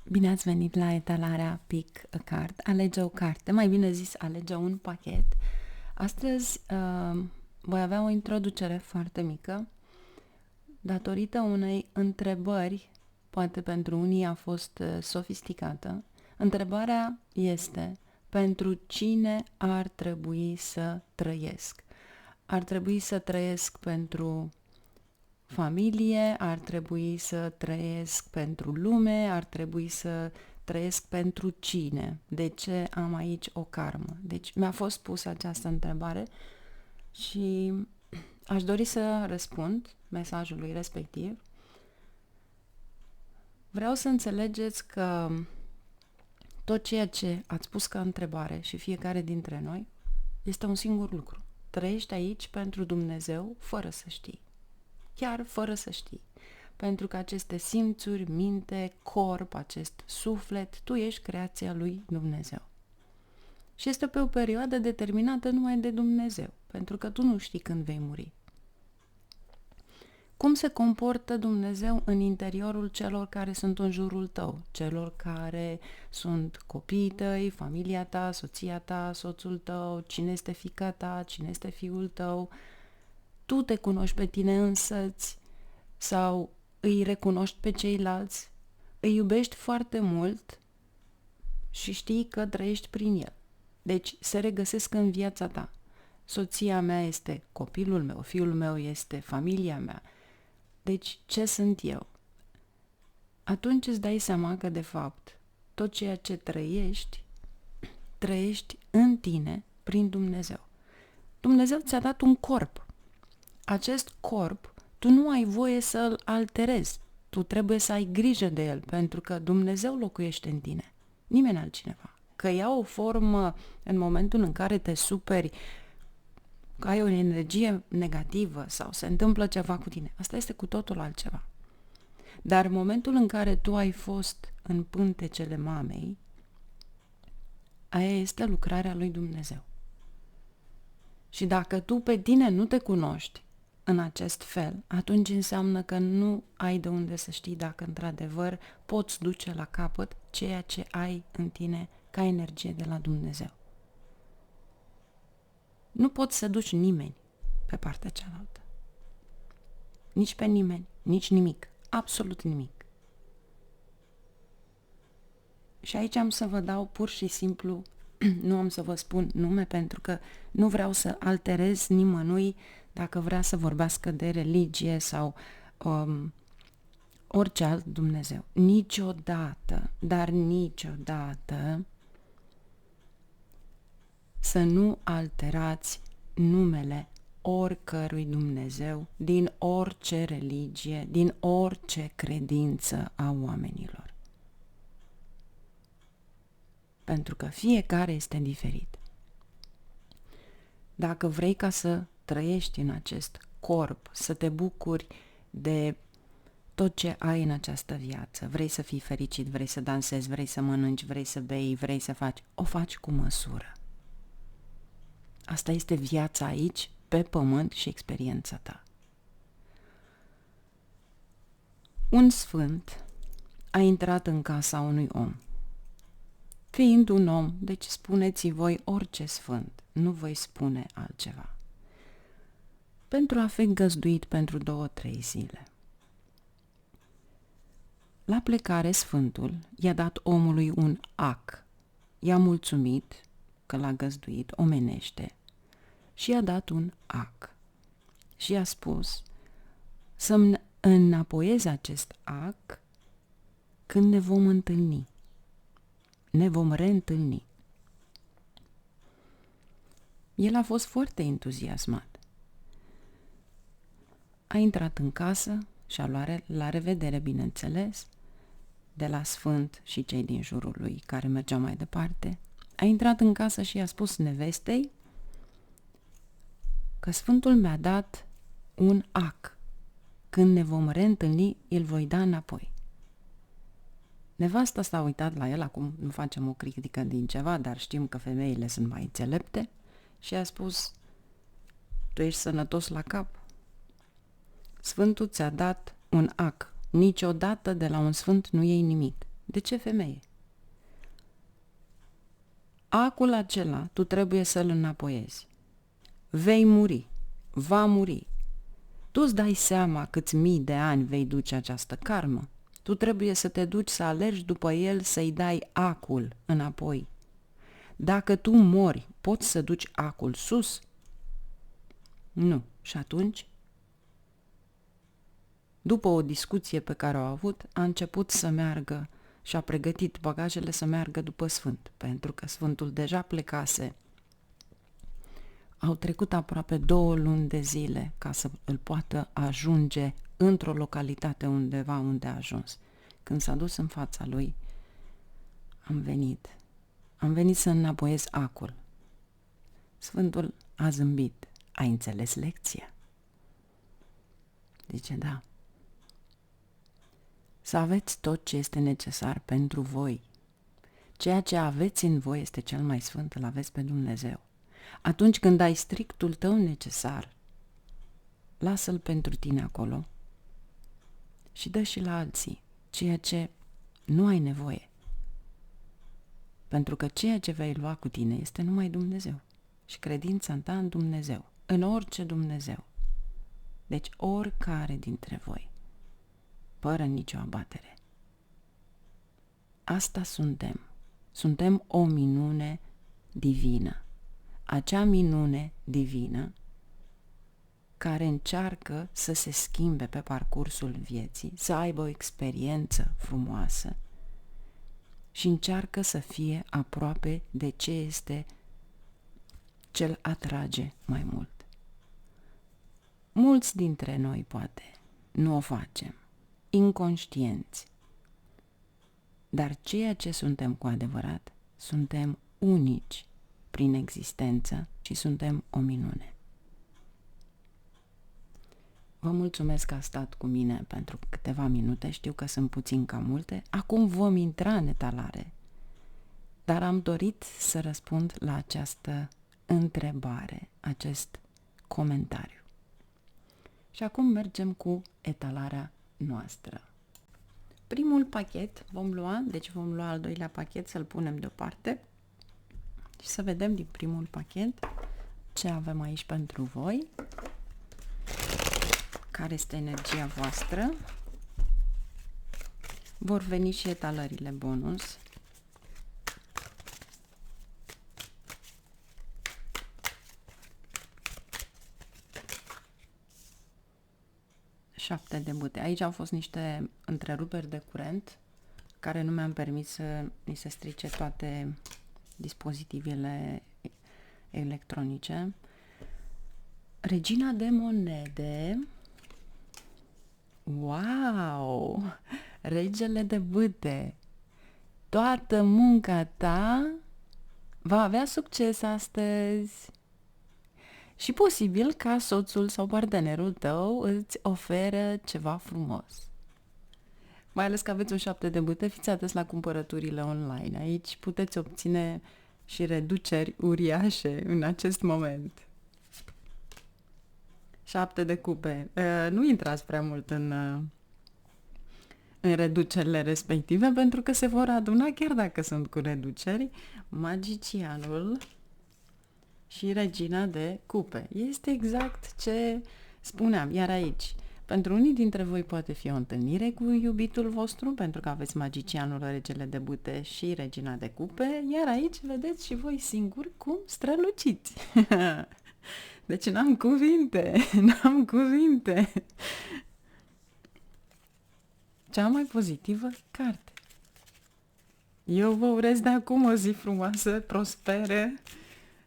Bine ați venit la etalarea Pick a Card. Alege o carte, mai bine zis, alege un pachet. Astăzi voi avea o introducere foarte mică datorită unei întrebări, poate pentru unii a fost sofisticată. Întrebarea este: pentru cine ar trebui să trăiesc? Ar trebui să trăiesc pentru familie, ar trebui să trăiesc pentru lume, ar trebui să trăiesc pentru cine? De ce am aici o karmă? Deci mi-a fost pusă această întrebare și aș dori să răspund mesajului respectiv. Vreau să înțelegeți că tot ceea ce ați pus ca întrebare și fiecare dintre noi este un singur lucru. Trăiești aici pentru Dumnezeu fără să știi. Chiar fără să știi. Pentru că aceste simțuri, minte, corp, acest suflet, tu ești creația lui Dumnezeu. Și este pe o perioadă determinată numai de Dumnezeu, pentru că tu nu știi când vei muri. Cum se comportă Dumnezeu în interiorul celor care sunt în jurul tău, celor care sunt copiii tăi, familia ta, soția ta, soțul tău, cine este fiica ta, cine este fiul tău? Tu te cunoști pe tine însăți sau îi recunoști pe ceilalți, îi iubești foarte mult și știi că trăiești prin el. Deci se regăsesc în viața ta. Soția mea este copilul meu, fiul meu este familia mea. Deci ce sunt eu? Atunci îți dai seama că de fapt tot ceea ce trăiești în tine prin Dumnezeu. Dumnezeu ți-a dat un corp. Acest corp, tu nu ai voie să-l alterezi. Tu trebuie să ai grijă de el, pentru că Dumnezeu locuiește în tine. Nimeni altcineva. Că ia o formă în momentul în care te superi, că ai o energie negativă sau se întâmplă ceva cu tine. Asta este cu totul altceva. Dar în momentul în care tu ai fost în pântecele mamei, aia este lucrarea lui Dumnezeu. Și dacă tu pe tine nu te cunoști în acest fel, atunci înseamnă că nu ai de unde să știi dacă într-adevăr poți duce la capăt ceea ce ai în tine ca energie de la Dumnezeu. Nu poți să duci nimeni pe partea cealaltă. Nici pe nimeni, nici nimic, absolut nimic. Și aici am să vă dau pur și simplu, nu am să vă spun nume pentru că nu vreau să alterez nimănui dacă vrea să vorbească de religie sau orice alt Dumnezeu. Niciodată, dar niciodată să nu alterați numele oricărui Dumnezeu din orice religie, din orice credință a oamenilor. Pentru că fiecare este diferit. Dacă vrei ca să trăiești în acest corp, să te bucuri de tot ce ai în această viață, vrei să fii fericit, vrei să dansezi, vrei să mănânci, vrei să bei, vrei să faci, o faci cu măsură. Asta este viața aici, pe pământ și experiența ta. Un sfânt a intrat în casa unui om. Fiind un om, deci spuneți voi orice sfânt, nu voi spune altceva. Pentru a fi găzduit pentru 2-3 zile. La plecare, sfântul i-a dat omului un ac. I-a mulțumit că l-a găzduit omenește și i-a dat un ac. Și i-a spus să-mi înapoiez acest ac când ne vom întâlni. Ne vom reîntâlni. El a fost foarte entuziasmat. A intrat în casă și a luat la revedere, bineînțeles, de la sfânt și cei din jurul lui care mergeau mai departe. A intrat în casă și i-a spus nevestei că sfântul mi-a dat un ac. Când ne vom reîntâlni, îl voi da înapoi. Nevasta s-a uitat la el, acum nu facem o critică din ceva, dar știm că femeile sunt mai înțelepte, și a spus: tu ești sănătos la cap? Sfântul ți-a dat un ac. Niciodată de la un sfânt nu iei nimic. De ce femeie? Acul acela tu trebuie să-l înapoiezi. Vei muri, va muri. Tu îți dai seama câți mii de ani vei duce această karmă. Tu trebuie să te duci să alergi după el, să-i dai acul înapoi. Dacă tu mori, poți să duci acul sus? Nu. Și atunci? După o discuție pe care o a avut, a început să meargă și a pregătit bagajele să meargă după Sfânt, pentru că Sfântul deja plecase. Au trecut aproape 2 luni de zile ca să îl poată ajunge într-o localitate undeva unde a ajuns. Când s-a dus în fața lui, am venit să înapoiez acul. Sfântul a zâmbit. Ai înțeles lecția? Zice, da. Să aveți tot ce este necesar pentru voi. Ceea ce aveți în voi este cel mai sfânt, îl aveți pe Dumnezeu. Atunci când ai strictul tău necesar, lasă-l pentru tine acolo și dă și la alții ceea ce nu ai nevoie. Pentru că ceea ce vei lua cu tine este numai Dumnezeu și credința ta în Dumnezeu, în orice Dumnezeu. Deci oricare dintre voi, fără nicio abatere. Asta suntem. Suntem o minune divină. Acea minune divină care încearcă să se schimbe pe parcursul vieții, să aibă o experiență frumoasă și încearcă să fie aproape de ce este ce-l atrage mai mult. Mulți dintre noi, poate, nu o facem, inconștienți. Dar ceea ce suntem cu adevărat, suntem unici prin existență și suntem o minune. Vă mulțumesc că ați stat cu mine pentru câteva minute, știu că sunt puțin cam multe. Acum vom intra în etalare, dar am dorit să răspund la această întrebare, acest comentariu. Și acum mergem cu etalarea noastră. Primul pachet vom lua al doilea pachet, să-l punem deoparte și să vedem din primul pachet ce avem aici pentru voi, care este energia voastră. Vor veni și etalările bonus. Șapte de bâte. Aici au fost niște întreruperi de curent care nu mi-am permis să ni se strice toate dispozitivele electronice. Regina de monede. Wow! Regele de bâte. Toată munca ta va avea succes astăzi. Și posibil ca soțul sau partenerul tău îți oferă ceva frumos. Mai ales că aveți un 7 de bâte, fiți atenți la cumpărăturile online. Aici puteți obține și reduceri uriașe în acest moment. 7 de cupe. Nu intrați prea mult în reducerile respective, pentru că se vor aduna chiar dacă sunt cu reduceri. Magicianul și regina de cupe. Este exact ce spuneam. Iar aici, pentru unii dintre voi poate fi o întâlnire cu iubitul vostru, pentru că aveți magicianul, regele de bâte și regina de cupe, iar aici vedeți și voi singuri cum străluciți. Deci n-am cuvinte. Cea mai pozitivă carte. Eu vă urez de acum o zi frumoasă, prosperă.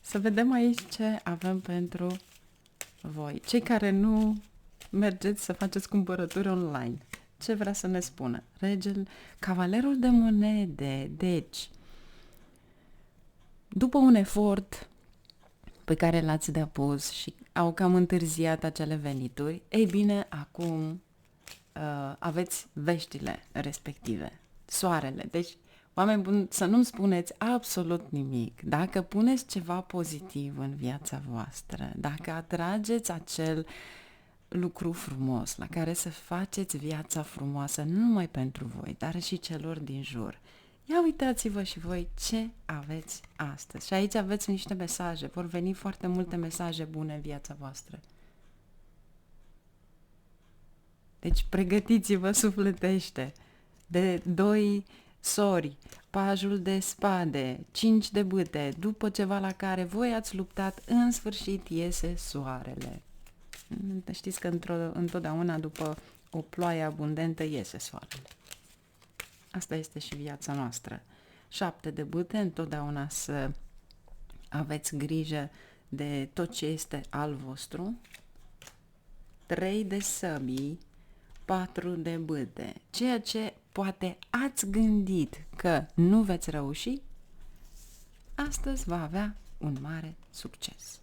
Să vedem aici ce avem pentru voi. Cei care nu mergeți să faceți cumpărături online. Ce vrea să ne spună? Cavalerul de monede. Deci, după un efort pe care l-ați depus și au cam întârziat acele venituri, ei bine, acum aveți veștile respective, soarele. Deci, oameni buni, să nu-mi spuneți absolut nimic. Dacă puneți ceva pozitiv în viața voastră, dacă atrageți acel lucru frumos la care să faceți viața frumoasă nu numai pentru voi, dar și celor din jur. Ia uitați-vă și voi ce aveți astăzi. Și aici aveți niște mesaje. Vor veni foarte multe mesaje bune în viața voastră. Deci pregătiți-vă sufletește de 2 sori, pajul de spade, 5 de bâte, după ceva la care voi ați luptat, în sfârșit iese soarele. Știți că întotdeauna după o ploaie abundentă iese soarele. Asta este și viața noastră. 7 de bâte, întotdeauna să aveți grijă de tot ce este al vostru. 3 de săbii, 4 de bâte. Ceea ce poate ați gândit că nu veți reuși, astăzi va avea un mare succes.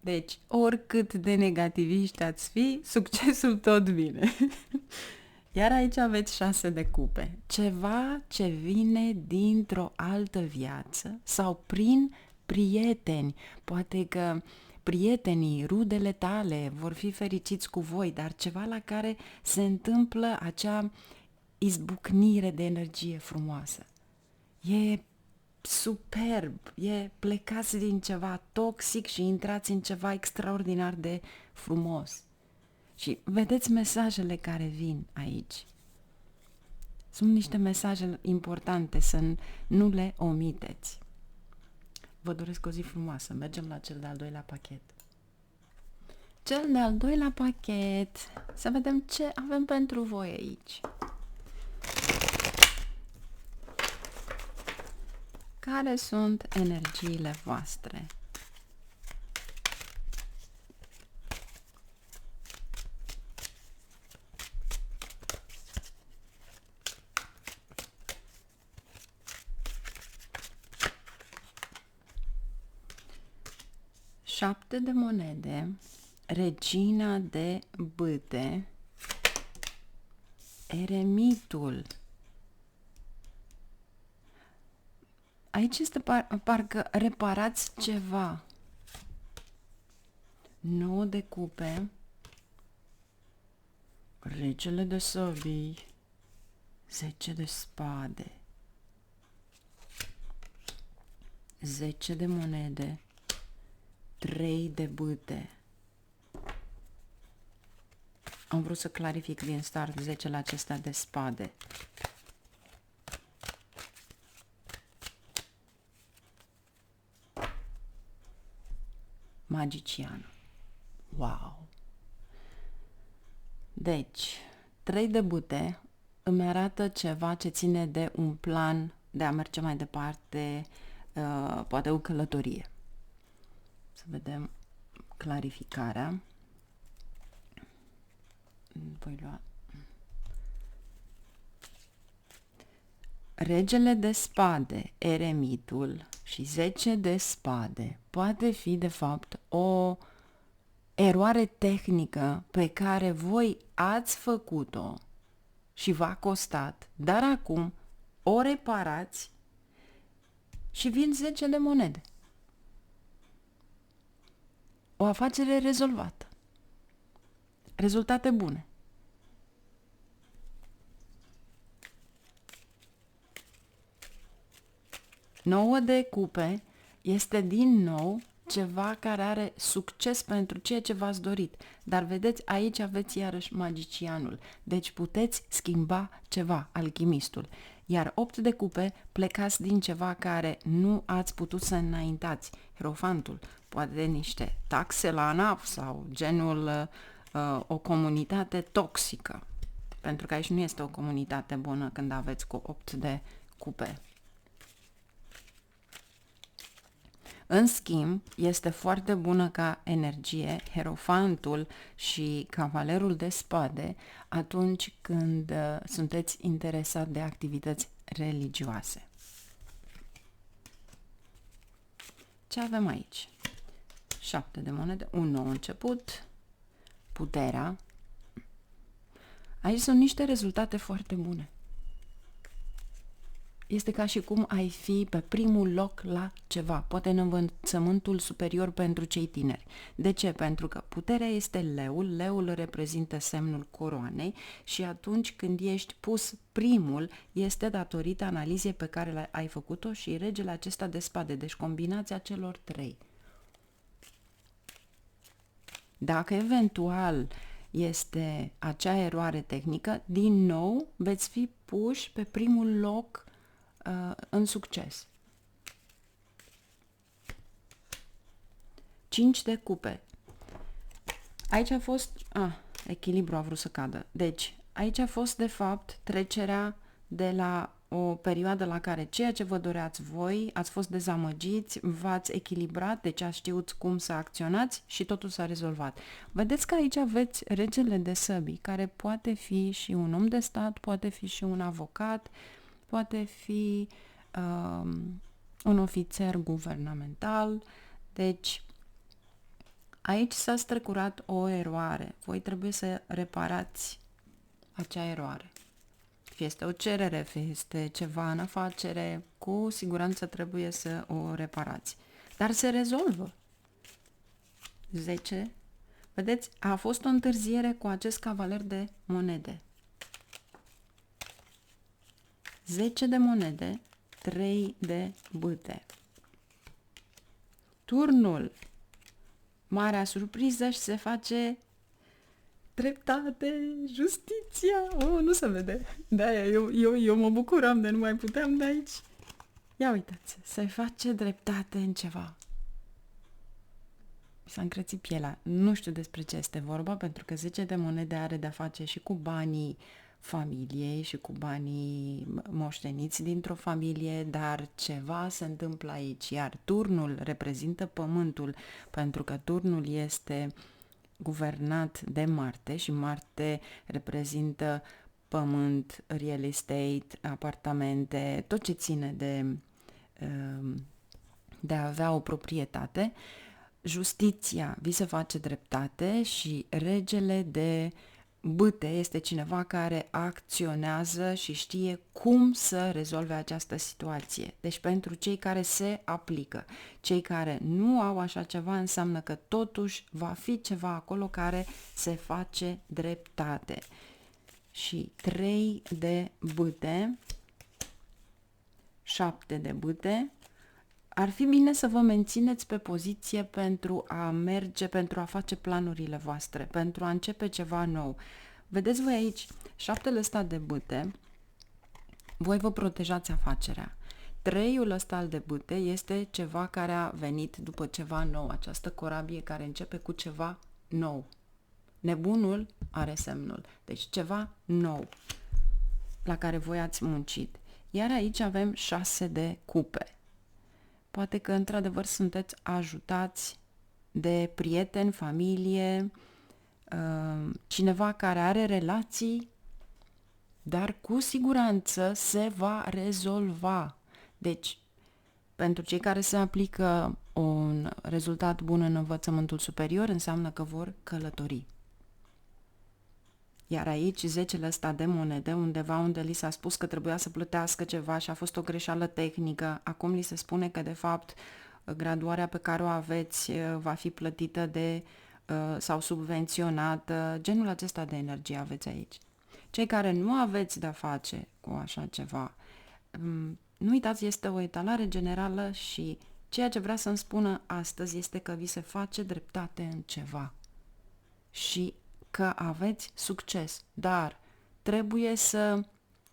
Deci, oricât de negativiști ați fi, succesul tot vine. Iar aici aveți 6 de cupe. Ceva ce vine dintr-o altă viață sau prin prieteni. Poate că prietenii, rudele tale vor fi fericiți cu voi, dar ceva la care se întâmplă acea izbucnire de energie frumoasă. E superb, plecați din ceva toxic și intrați în ceva extraordinar de frumos. Și vedeți mesajele care vin aici. Sunt niște mesaje importante, să nu le omiteți. Vă doresc o zi frumoasă. Mergem la cel de-al doilea pachet. Cel de-al doilea pachet. Să vedem ce avem pentru voi aici. Care sunt energiile voastre? Șapte de monede, regina de bâte, eremitul. Aici este parcă reparați ceva. 9 de cupe, regele de săbii, 10 de spade, 10 de monede, 3 de bâte. Am vrut să clarific din start 10 la acesta de spade. Magician. Wow! Deci, 3 de bâte îmi arată ceva ce ține de un plan de a merge mai departe, poate o călătorie. Să vedem clarificarea. Voi lua regele de spade, eremitul și 10 de spade poate fi de fapt o eroare tehnică pe care voi ați făcut-o și v-a costat, dar acum o reparați și vin 10 de monede. O afacere rezolvată. Rezultate bune. 9 de cupe este din nou ceva care are succes pentru ceea ce v-ați dorit. Dar vedeți, aici aveți iarăși magicianul. Deci puteți schimba ceva, alchimistul. Iar 8 de cupe plecați din ceva care nu ați putut să înaintați. Hierofantul, poate niște taxe la ANAF sau genul o comunitate toxică. Pentru că aici nu este o comunitate bună când aveți cu 8 de cupe. În schimb, este foarte bună ca energie Hierofantul și Cavalerul de spade atunci când sunteți interesat de activități religioase. Ce avem aici? 7 de monede, un nou început, puterea. Aici sunt niște rezultate foarte bune. Este ca și cum ai fi pe primul loc la ceva, poate în învățământul superior pentru cei tineri. De ce? Pentru că puterea este leul, leul reprezintă semnul coroanei și atunci când ești pus primul, este datorită analizei pe care ai făcut-o și regele acesta de spade, deci combinația celor trei. Dacă eventual este acea eroare tehnică, din nou veți fi puși pe primul loc în succes. 5 de cupe. Aici a fost... echilibru a vrut să cadă. Deci, aici a fost de fapt trecerea de la o perioadă la care ceea ce vă doreați voi, ați fost dezamăgiți, v-ați echilibrat, deci ați știut cum să acționați și totul s-a rezolvat. Vedeți că aici aveți regele de săbii, care poate fi și un om de stat, poate fi și un avocat, poate fi un ofițer guvernamental, deci aici s-a strecurat o eroare. Voi trebuie să reparați acea eroare. Fie este o cerere, fie este ceva în afacere, cu siguranță trebuie să o reparați. Dar se rezolvă. 10. Vedeți, a fost o întârziere cu acest cavaler de monede. 10 de monede, 3 de bâte. Turnul. Marea surpriză și se face dreptate, justiția. Nu se vede. De-aia eu mă bucuram de nu mai puteam de aici. Ia uitați, se face dreptate în ceva. Mi s-a încrețit pielea. Nu știu despre ce este vorba, pentru că 10 de monede are de-a face și cu banii familiei și cu banii moșteniți dintr-o familie, dar ceva se întâmplă aici, iar turnul reprezintă pământul, pentru că turnul este guvernat de Marte și Marte reprezintă pământ, real estate, apartamente, tot ce ține de a avea o proprietate. Justiția, vi se face dreptate și regele de bâte este cineva care acționează și știe cum să rezolve această situație. Deci pentru cei care se aplică, cei care nu au așa ceva, înseamnă că totuși va fi ceva acolo care se face dreptate. Și 3 de bâte, 7 de bâte. Ar fi bine să vă mențineți pe poziție pentru a merge, pentru a face planurile voastre, pentru a începe ceva nou. Vedeți voi aici, 7 ăsta de bâte, voi vă protejați afacerea. 3 ăsta de bâte este ceva care a venit după ceva nou, această corabie care începe cu ceva nou. Nebunul are semnul, deci ceva nou la care voi ați muncit. Iar aici avem 6 de cupe. Poate că, într-adevăr, sunteți ajutați de prieteni, familie, cineva care are relații, dar cu siguranță se va rezolva. Deci, pentru cei care se aplică un rezultat bun în învățământul superior, înseamnă că vor călători. Iar aici 10 ăsta de monede, undeva unde li s-a spus că trebuia să plătească ceva și a fost o greșeală tehnică, acum li se spune că de fapt graduarea pe care o aveți va fi plătită sau subvenționată, genul acesta de energie aveți aici. Cei care nu aveți de-a face cu așa ceva, nu uitați, este o etalare generală și ceea ce vrea să-mi spună astăzi este că vi se face dreptate în ceva. Și că aveți succes, dar trebuie să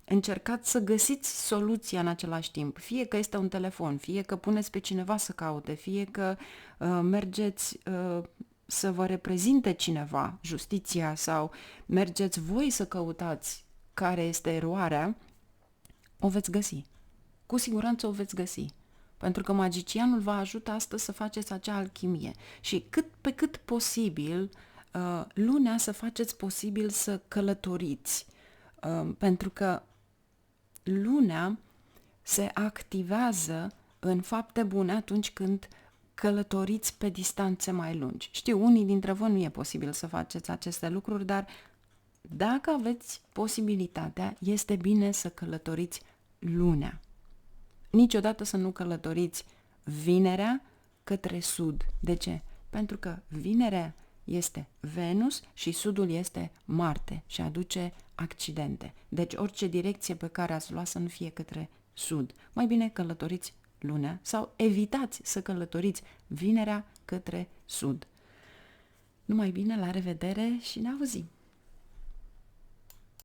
încercați să găsiți soluția în același timp. Fie că este un telefon, fie că puneți pe cineva să caute, fie că mergeți să vă reprezinte cineva, justiția, sau mergeți voi să căutați care este eroarea, o veți găsi. Cu siguranță o veți găsi. Pentru că magicianul vă ajută astăzi să faceți acea alchimie. Și pe cât posibil, lunea să faceți posibil să călătoriți, pentru că lunea se activează în fapte bune atunci când călătoriți pe distanțe mai lungi. Știu, unii dintre voi nu e posibil să faceți aceste lucruri, dar dacă aveți posibilitatea, este bine să călătoriți lunea. niciodată să nu călătoriți vinerea către sud. De ce? Pentru că vinerea este Venus și sudul este Marte și aduce accidente. Deci orice direcție pe care ați luat să nu fie către sud. Mai bine călătoriți lunea sau evitați să călătoriți vinerea către sud. Numai bine, la revedere și ne auzim!